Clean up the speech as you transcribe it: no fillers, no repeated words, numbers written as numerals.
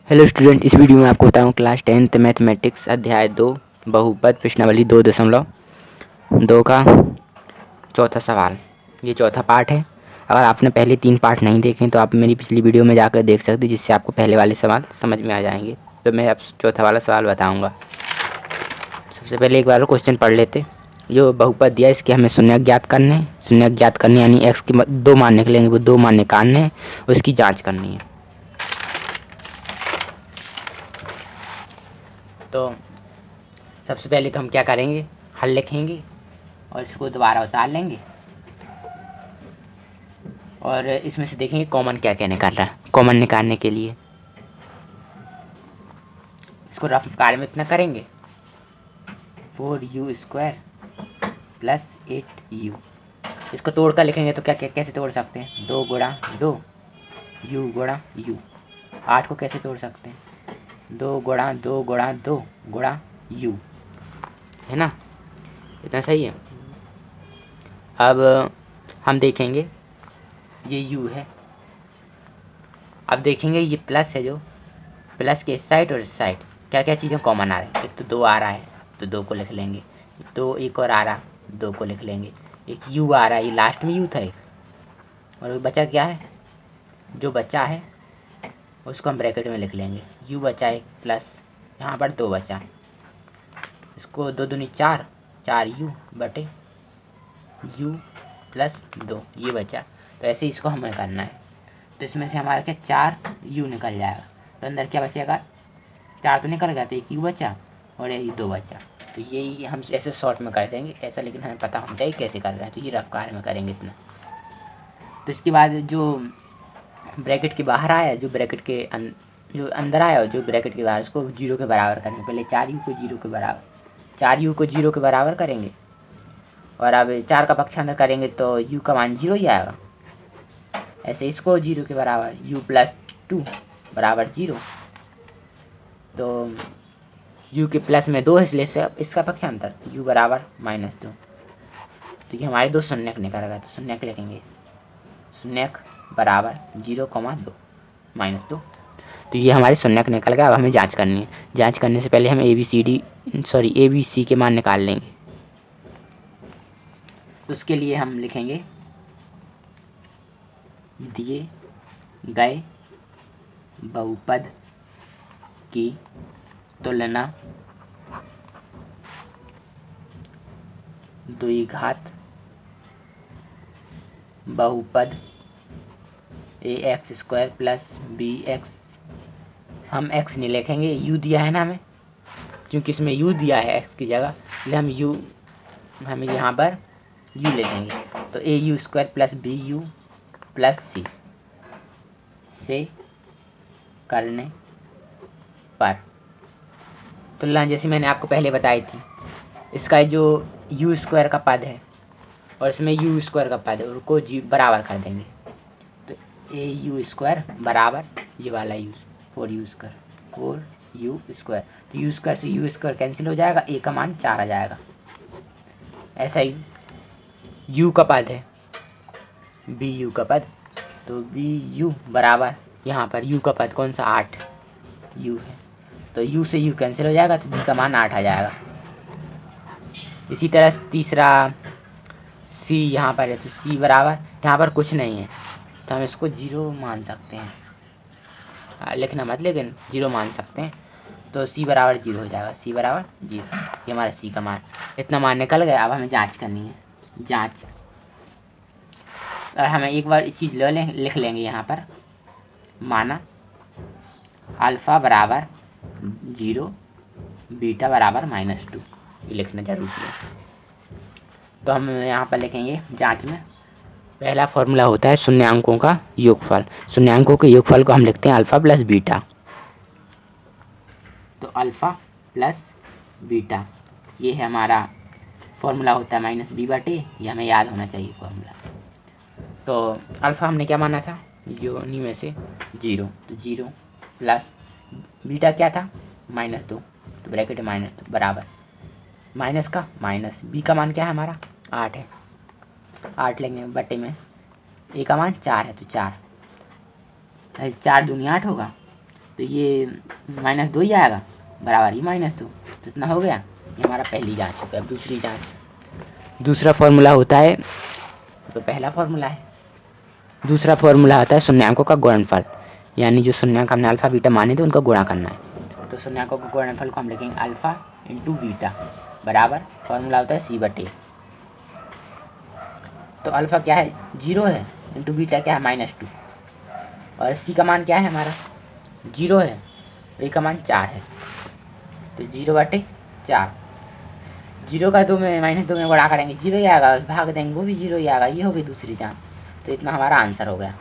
Hello student, इस video में आपको बताऊँ क्लास 10th मैथमेटिक्स अध्याय 2 बहुपद प्रश्नावली 2.2 का चौथा सवाल। ये चौथा पार्ट है। अगर आपने पहले 3 पार्ट नहीं देखे तो आप मेरी पिछली वीडियो में जाकर देख सकते, जिससे आपको पहले वाले सवाल समझ में आ जाएंगे। तो मैं अब चौथा वाला सवाल बताऊँगा। सबसे पहले एक बार क्वेश्चन पढ़ लेते। जो बहुपद दिया इसके हमें शून्य ज्ञात करने हैं। शून्य ज्ञात करने यानी एक्स की 2 मान निकलेंगे, वो 2 मान निकालने हैं, उसकी जाँच करनी है। तो सबसे पहले तो हम क्या करेंगे, हल लिखेंगे और इसको दोबारा उतार लेंगे और इसमें से देखेंगे कॉमन क्या क्या निकाल रहा है। कॉमन निकालने के लिए इसको रफ कार्य में इतना करेंगे, 4u² प्लस 8u। इसको तोड़ कर लिखेंगे तो क्या कैसे तोड़ सकते हैं, 2 गुणा 2 u गुणा u। 8 को कैसे तोड़ सकते हैं, 2 गुणा 2 गुणा 2 गुणा u, है ना। इतना सही है। अब हम देखेंगे ये u है। अब देखेंगे ये प्लस है, जो प्लस के इस साइड और इस साइड क्या क्या चीज़ें कॉमन आ रही है। एक तो 2 आ रहा है तो 2 को लिख लेंगे, तो एक और आ रहा 2 को लिख लेंगे, एक u आ रहा है, ये लास्ट में u था एक, और बचा क्या है, जो बचा है उसको हम ब्रैकेट में लिख लेंगे। u बचा एक प्लस यहाँ पर 2 बचा, इसको 2 दूनी 4, 4u बटे u प्लस 2 ये बचा। तो ऐसे इसको हमें करना है। तो इसमें से हमारा क्या 4u निकल जाएगा, तो अंदर क्या बचेगा, 4 तो निकल गया, तो एक u बचा और ये 2 बचा। तो यही हम ऐसे शॉर्ट में कर देंगे ऐसा, लेकिन हमें पता होना चाहिए कैसे कर रहे हैं। तो ये रफ कार्य में करेंगे इतना। तो इसके बाद जो ब्रैकेट के बाहर आया, जो ब्रैकेट के जो अंदर आया और जो ब्रैकेट के बाहर, उसको 0 के बराबर करेंगे। पहले 4u को 0 के बराबर, 4u को 0 के बराबर करेंगे और अब 4 का पक्षांतर करेंगे तो u का मान 0 ही आएगा। ऐसे इसको 0 के बराबर, u प्लस 2 बराबर 0। तो u के प्लस में 2 है, इसलिए इसका पक्षांतर u बराबर -2। तो ये हमारे 2 शून्यक निकल गए, तो शून्यक लिखेंगे, शून्यक बराबर 0, 2 -2। तो ये हमारे शून्यक निकल गया। अब हमें जांच करनी है। जांच करने से पहले हम ए बी सी के मान निकाल लेंगे। तो उसके लिए हम लिखेंगे, दिए गए बहुपद की तुलना द्विघात बहुपद ax² प्लस bx। हम x नहीं लिखेंगे, u दिया है ना हमें, क्योंकि इसमें u दिया है x की जगह, इसलिए हम यहाँ पर u लिखेंगे। तो au² plus bu plus c से करने पर तुलना जैसे मैंने आपको पहले बताई थी, इसका जो u² का पद है और इसमें u² का पद है, उनको बराबर कर देंगे। तो au² बराबर ये वाला u 4u², 4u²। तो u² से u² कैंसिल हो जाएगा, a का मान 4 आ जाएगा। ऐसा ही u का पद है, bu का पद, तो bu बराबर यहाँ पर u का पद कौन सा, 8 u है, तो u से u कैंसिल हो जाएगा, तो b का मान 8 आ जाएगा। इसी तरह तीसरा c यहाँ पर है, तो c बराबर यहाँ पर कुछ नहीं है, तो हम इसको 0 मान सकते हैं, लिखना मत लेकिन 0 मान सकते हैं। तो c बराबर 0 हो जाएगा, c बराबर 0। ये हमारा c का मान, इतना मान निकल गया। अब हमें जांच करनी है। जांच, और हमें एक बार इस चीज़ लिख लेंगे यहाँ पर, माना अल्फ़ा बराबर 0 बीटा बराबर -2, ये लिखना जरूरी है। तो हम यहाँ पर लिखेंगे जांच में, पहला फॉर्मूला होता है शून्यांकों का योगफल। शून्यांकों के योगफल को हम लिखते हैं अल्फ़ा प्लस बीटा। तो अल्फ़ा प्लस बीटा ये है हमारा फॉर्मूला, होता है -b/, ये हमें याद होना चाहिए फॉर्मूला। तो अल्फ़ा हमने क्या माना था, योनि में से 0, तो 0 प्लस बीटा क्या था -2, तो ब्रैकेट -2 बराबर माइनस का माइनस, b का मान क्या है हमारा 8 है, 8 लेंगे बटे में a का मान 4 है, तो 4 दूनी 8 होगा, तो ये -2 ही आएगा, बराबर ही -2। तो इतना हो गया। ये हमारा पहली जांच हो गई। अब दूसरी जांच, दूसरा फॉर्मूला होता है, तो पहला फॉर्मूला है, दूसरा फॉर्मूला आता है शून्यांकों का गुणनफल, यानी जो शून्यांक हमने अल्फा बीटा माने थे उनको गुणा करना है। तो शून्यांकों के गुणनफल को हम लिखेंगे अल्फा इंटू बीटा बराबर, फॉर्मूला होता है C/A। तो अल्फा क्या है 0 है, इंटू बीटा क्या है -2, और C का मान क्या है हमारा 0 है, A का मान 4 है। तो 0/4, 0 का 2 में -2 में गुणा करेंगे 0 ही आएगा, भाग देंगे वो भी 0 ही आएगा। ये होगी दूसरी जांच। तो इतना हमारा आंसर हो गया।